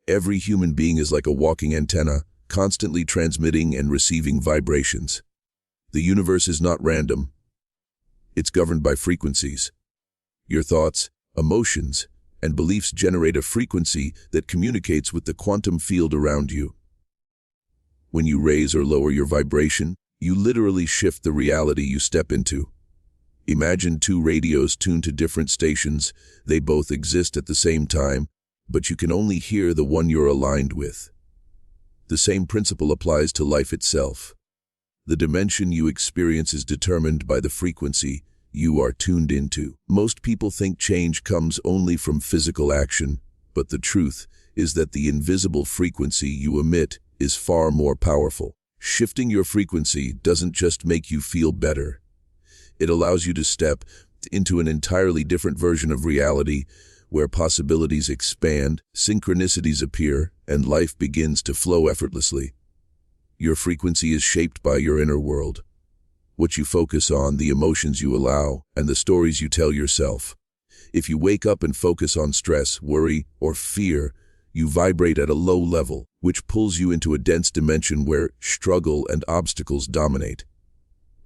Every human being is like a walking antenna, constantly transmitting and receiving vibrations. The universe is not random. It's governed by frequencies. Your thoughts, emotions, and beliefs generate a frequency that communicates with the quantum field around you. When you raise or lower your vibration, you literally shift the reality you step into. Imagine two radios tuned to different stations. They both exist at the same time, but you can only hear the one you're aligned with. The same principle applies to life itself. The dimension you experience is determined by the frequency you are tuned into. Most people think change comes only from physical action, but the truth is that the invisible frequency you emit is far more powerful. Shifting your frequency doesn't just make you feel better. It allows you to step into an entirely different version of reality where possibilities expand, synchronicities appear, and life begins to flow effortlessly. Your frequency is shaped by your inner world. What you focus on, the emotions you allow, and the stories you tell yourself. If you wake up and focus on stress, worry, or fear, you vibrate at a low level, which pulls you into a dense dimension where struggle and obstacles dominate.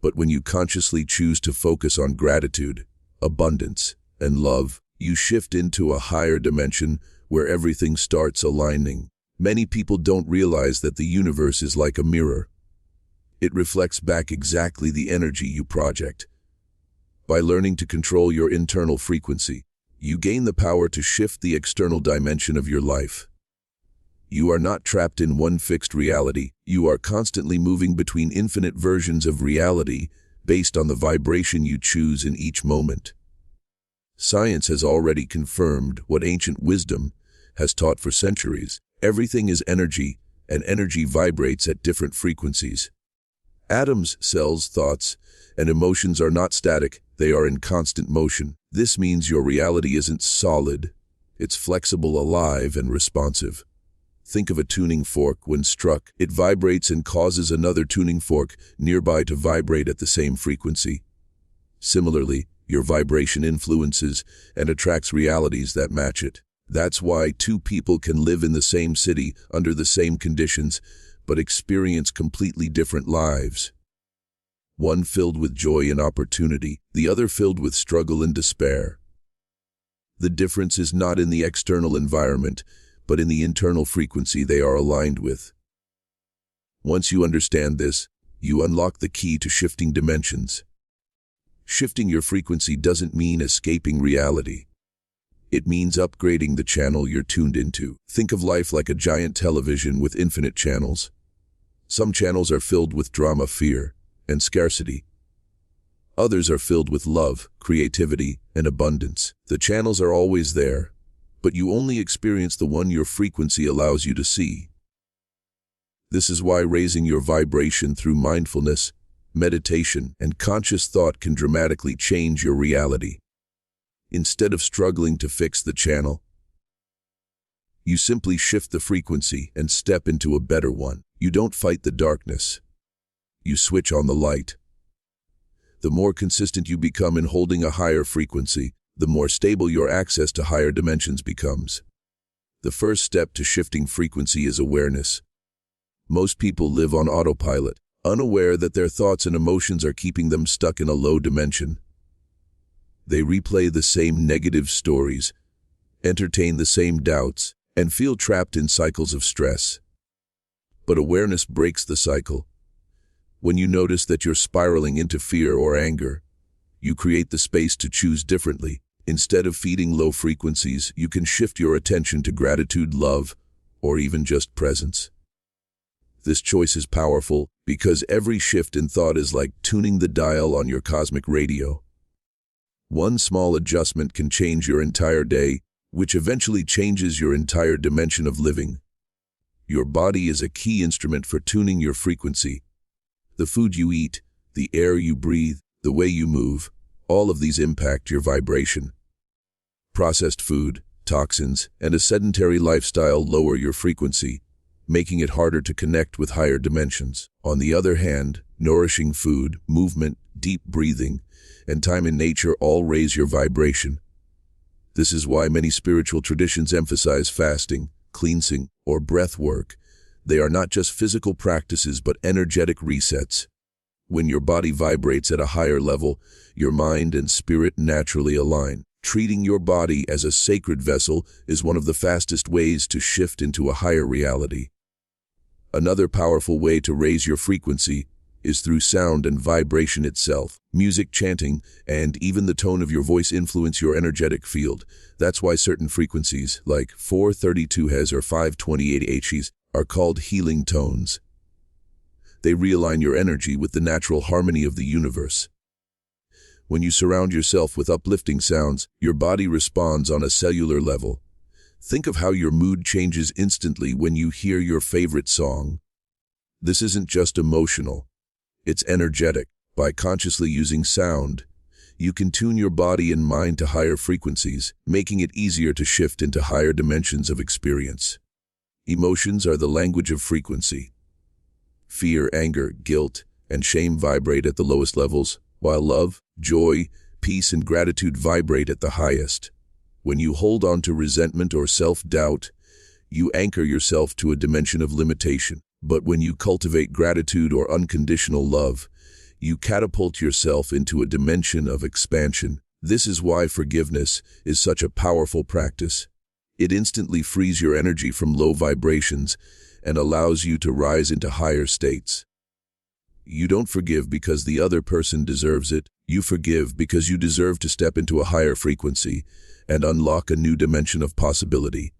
But when you consciously choose to focus on gratitude, abundance, and love, you shift into a higher dimension where everything starts aligning. Many people don't realize that the universe is like a mirror. It reflects back exactly the energy you project. By learning to control your internal frequency, you gain the power to shift the external dimension of your life. You are not trapped in one fixed reality. You are constantly moving between infinite versions of reality based on the vibration you choose in each moment. Science has already confirmed what ancient wisdom has taught for centuries. Everything is energy, and energy vibrates at different frequencies. Atoms, cells, thoughts, and emotions are not static. They are in constant motion. This means your reality isn't solid. It's flexible, alive, and responsive. Think of a tuning fork. When struck, it vibrates and causes another tuning fork nearby to vibrate at the same frequency. Similarly, your vibration influences and attracts realities that match it. That's why two people can live in the same city under the same conditions, but experience completely different lives. One filled with joy and opportunity, the other filled with struggle and despair. The difference is not in the external environment, but in the internal frequency they are aligned with. Once you understand this, you unlock the key to shifting dimensions. Shifting your frequency doesn't mean escaping reality. It means upgrading the channel you're tuned into. Think of life like a giant television with infinite channels. Some channels are filled with drama, fear, and scarcity. Others are filled with love, creativity, and abundance. The channels are always there, but you only experience the one your frequency allows you to see. This is why raising your vibration through mindfulness, meditation, and conscious thought can dramatically change your reality. Instead of struggling to fix the channel, you simply shift the frequency and step into a better one. You don't fight the darkness. You switch on the light. The more consistent you become in holding a higher frequency, the more stable your access to higher dimensions becomes. The first step to shifting frequency is awareness. Most people live on autopilot, unaware that their thoughts and emotions are keeping them stuck in a low dimension. They replay the same negative stories, entertain the same doubts, and feel trapped in cycles of stress. But awareness breaks the cycle. When you notice that you're spiraling into fear or anger, you create the space to choose differently. Instead of feeding low frequencies, you can shift your attention to gratitude, love, or even just presence. This choice is powerful because every shift in thought is like tuning the dial on your cosmic radio. One small adjustment can change your entire day, which eventually changes your entire dimension of living. Your body is a key instrument for tuning your frequency. The food you eat, the air you breathe, the way you move, all of these impact your vibration. Processed food, toxins, and a sedentary lifestyle lower your frequency, making it harder to connect with higher dimensions. On the other hand, nourishing food, movement, deep breathing, and time in nature all raise your vibration. This is why many spiritual traditions emphasize fasting, cleansing, or breath work. They are not just physical practices but energetic resets. When your body vibrates at a higher level, your mind and spirit naturally align. Treating your body as a sacred vessel is one of the fastest ways to shift into a higher reality. Another powerful way to raise your frequency is through sound and vibration itself. Music, chanting, and even the tone of your voice influence your energetic field. That's why certain frequencies, like 432 Hz or 528 Hz, are called healing tones. They realign your energy with the natural harmony of the universe. When you surround yourself with uplifting sounds, your body responds on a cellular level. Think of how your mood changes instantly when you hear your favorite song. This isn't just emotional, it's energetic. By consciously using sound, you can tune your body and mind to higher frequencies, making it easier to shift into higher dimensions of experience. Emotions are the language of frequency. Fear, anger, guilt, and shame vibrate at the lowest levels, while love, joy, peace, and gratitude vibrate at the highest. When you hold on to resentment or self-doubt, you anchor yourself to a dimension of limitation. But when you cultivate gratitude or unconditional love, you catapult yourself into a dimension of expansion. This is why forgiveness is such a powerful practice. It instantly frees your energy from low vibrations and allows you to rise into higher states. You don't forgive because the other person deserves it. You forgive because you deserve to step into a higher frequency and unlock a new dimension of possibility.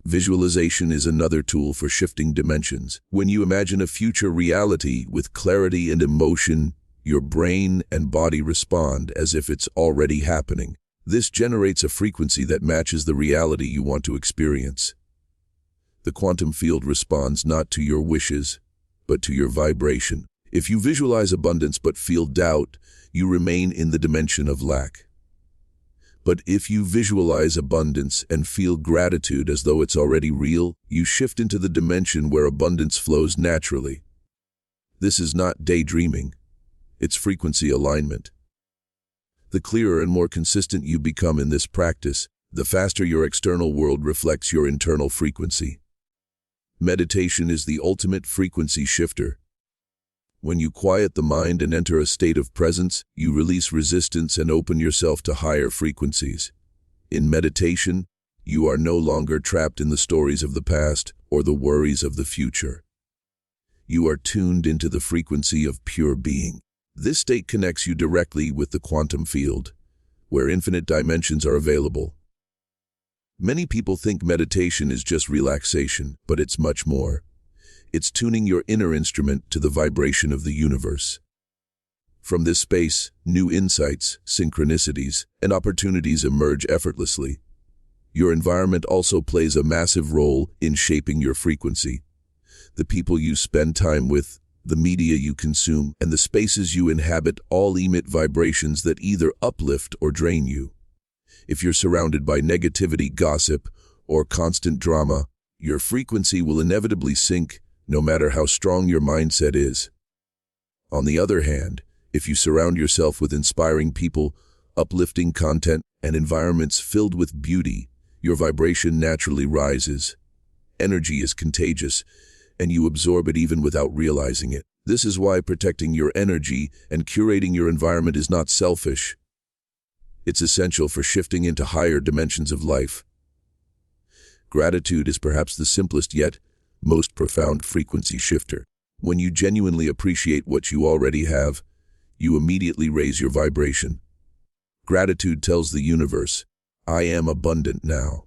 Visualization is another tool for shifting dimensions. When you imagine a future reality with clarity and emotion, your brain and body respond as if it's already happening. This generates a frequency that matches the reality you want to experience. The quantum field responds not to your wishes, but to your vibration. If you visualize abundance but feel doubt, you remain in the dimension of lack. But if you visualize abundance and feel gratitude as though it's already real, you shift into the dimension where abundance flows naturally. This is not daydreaming, it's frequency alignment. The clearer and more consistent you become in this practice, the faster your external world reflects your internal frequency. Meditation is the ultimate frequency shifter. When you quiet the mind and enter a state of presence, you release resistance and open yourself to higher frequencies. In meditation, you are no longer trapped in the stories of the past or the worries of the future. You are tuned into the frequency of pure being. This state connects you directly with the quantum field, where infinite dimensions are available. Many people think meditation is just relaxation, but it's much more. It's tuning your inner instrument to the vibration of the universe. From this space, new insights, synchronicities, and opportunities emerge effortlessly. Your environment also plays a massive role in shaping your frequency. The people you spend time with, the media you consume, and the spaces you inhabit all emit vibrations that either uplift or drain you. If you're surrounded by negativity, gossip, or constant drama, your frequency will inevitably sink, no matter how strong your mindset is. On the other hand, if you surround yourself with inspiring people, uplifting content, and environments filled with beauty, your vibration naturally rises. Energy is contagious, and you absorb it even without realizing it. This is why protecting your energy and curating your environment is not selfish. It's essential for shifting into higher dimensions of life. Gratitude is perhaps the simplest yet most profound frequency shifter. When you genuinely appreciate what you already have, you immediately raise your vibration. Gratitude tells the universe, I am abundant now.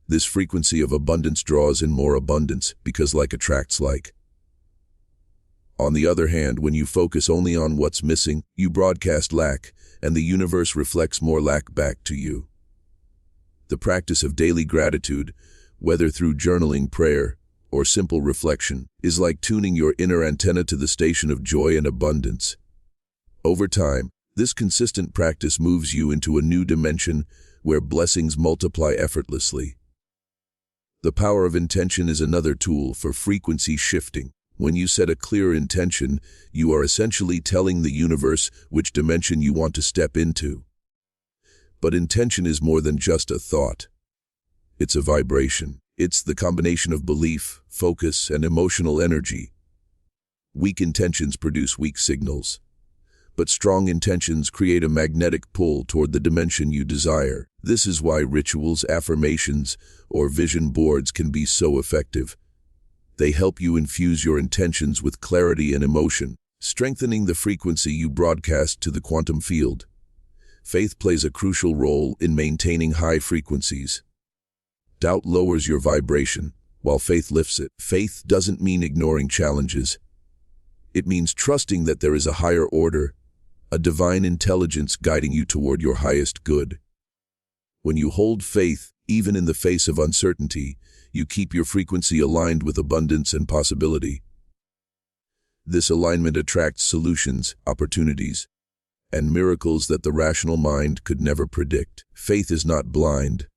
This frequency of abundance draws in more abundance because like attracts like. On the other hand, when you focus only on what's missing, you broadcast lack, and the universe reflects more lack back to you. The practice of daily gratitude, whether through journaling, prayer, or simple reflection, is like tuning your inner antenna to the station of joy and abundance. Over time, this consistent practice moves you into a new dimension where blessings multiply effortlessly. The power of intention is another tool for frequency shifting. When you set a clear intention, you are essentially telling the universe which dimension you want to step into. But intention is more than just a thought. It's a vibration. It's the combination of belief, focus, and emotional energy. Weak intentions produce weak signals, but strong intentions create a magnetic pull toward the dimension you desire. This is why rituals, affirmations, or vision boards can be so effective. They help you infuse your intentions with clarity and emotion, strengthening the frequency you broadcast to the quantum field. Faith plays a crucial role in maintaining high frequencies. Doubt lowers your vibration, while faith lifts it. Faith doesn't mean ignoring challenges. It means trusting that there is a higher order, a divine intelligence guiding you toward your highest good. When you hold faith, even in the face of uncertainty, you keep your frequency aligned with abundance and possibility. This alignment attracts solutions, opportunities, and miracles that the rational mind could never predict. Faith is not blind.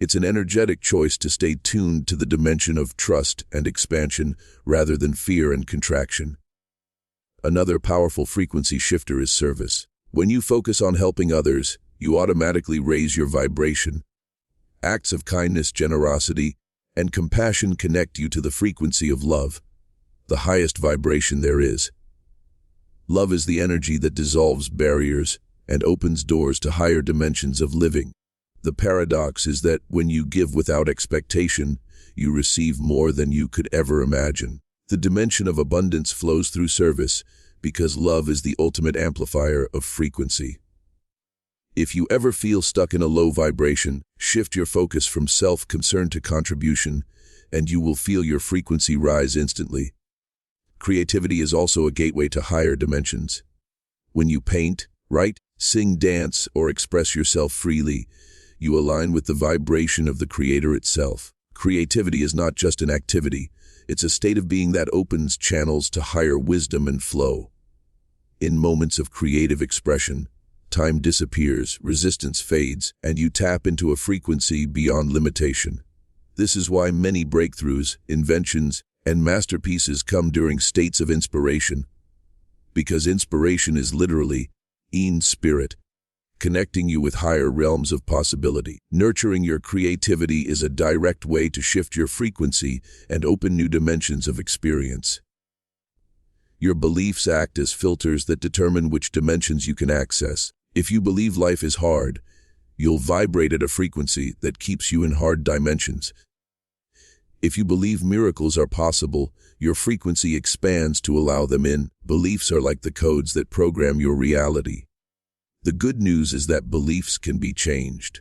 It's an energetic choice to stay tuned to the dimension of trust and expansion rather than fear and contraction. Another powerful frequency shifter is service. When you focus on helping others, you automatically raise your vibration. Acts of kindness, generosity, and compassion connect you to the frequency of love, the highest vibration there is. Love is the energy that dissolves barriers and opens doors to higher dimensions of living. The paradox is that when you give without expectation, you receive more than you could ever imagine. The dimension of abundance flows through service because love is the ultimate amplifier of frequency. If you ever feel stuck in a low vibration, shift your focus from self-concern to contribution, and you will feel your frequency rise instantly. Creativity is also a gateway to higher dimensions. When you paint, write, sing, dance, or express yourself freely, you align with the vibration of the Creator itself. Creativity is not just an activity. It's a state of being that opens channels to higher wisdom and flow. In moments of creative expression, time disappears, resistance fades, and you tap into a frequency beyond limitation. This is why many breakthroughs, inventions, and masterpieces come during states of inspiration. Because inspiration is literally in spirit, connecting you with higher realms of possibility. Nurturing your creativity is a direct way to shift your frequency and open new dimensions of experience. Your beliefs act as filters that determine which dimensions you can access. If you believe life is hard, you'll vibrate at a frequency that keeps you in hard dimensions. If you believe miracles are possible, your frequency expands to allow them in. Beliefs are like the codes that program your reality. The good news is that beliefs can be changed.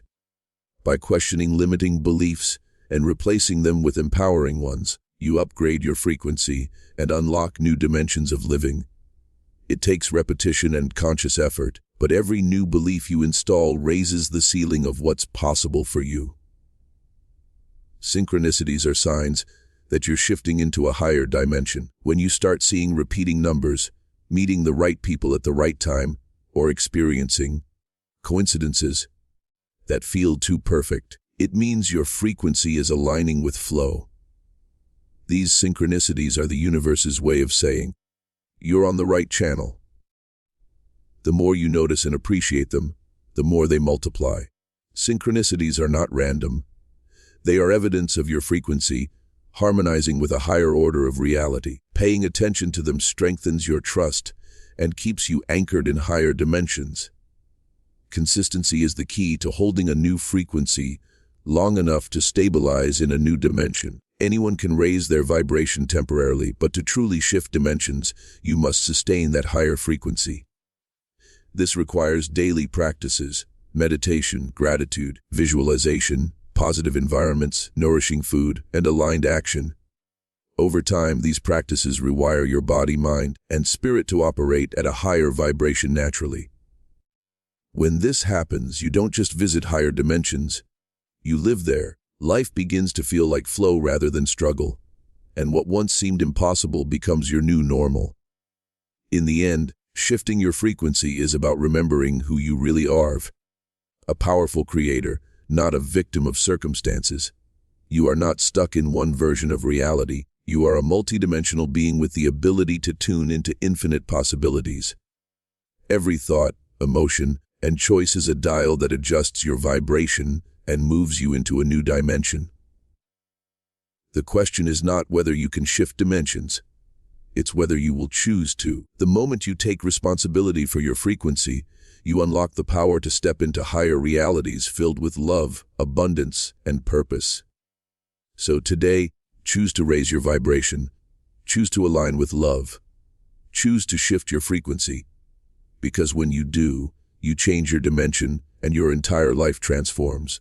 By questioning limiting beliefs and replacing them with empowering ones, you upgrade your frequency and unlock new dimensions of living. It takes repetition and conscious effort, but every new belief you install raises the ceiling of what's possible for you. Synchronicities are signs that you're shifting into a higher dimension. When you start seeing repeating numbers, meeting the right people at the right time, or experiencing coincidences that feel too perfect, it means your frequency is aligning with flow. These synchronicities are the universe's way of saying, you're on the right channel. The more you notice and appreciate them, the more they multiply. Synchronicities are not random. They are evidence of your frequency, harmonizing with a higher order of reality. Paying attention to them strengthens your trust and keeps you anchored in higher dimensions. Consistency is the key to holding a new frequency long enough to stabilize in a new dimension. Anyone can raise their vibration temporarily, but to truly shift dimensions, you must sustain that higher frequency. This requires daily practices, meditation, gratitude, visualization, positive environments, nourishing food, and aligned action. Over time, these practices rewire your body, mind, and spirit to operate at a higher vibration naturally. When this happens, you don't just visit higher dimensions, you live there. Life begins to feel like flow rather than struggle, and what once seemed impossible becomes your new normal. In the end, shifting your frequency is about remembering who you really are. A powerful creator, not a victim of circumstances. You are not stuck in one version of reality. You are a multidimensional being with the ability to tune into infinite possibilities. Every thought, emotion, and choice is a dial that adjusts your vibration and moves you into a new dimension. The question is not whether you can shift dimensions. It's whether you will choose to. The moment you take responsibility for your frequency, you unlock the power to step into higher realities filled with love, abundance, and purpose. So today, choose to raise your vibration. Choose to align with love. Choose to shift your frequency. Because when you do, you change your dimension and your entire life transforms.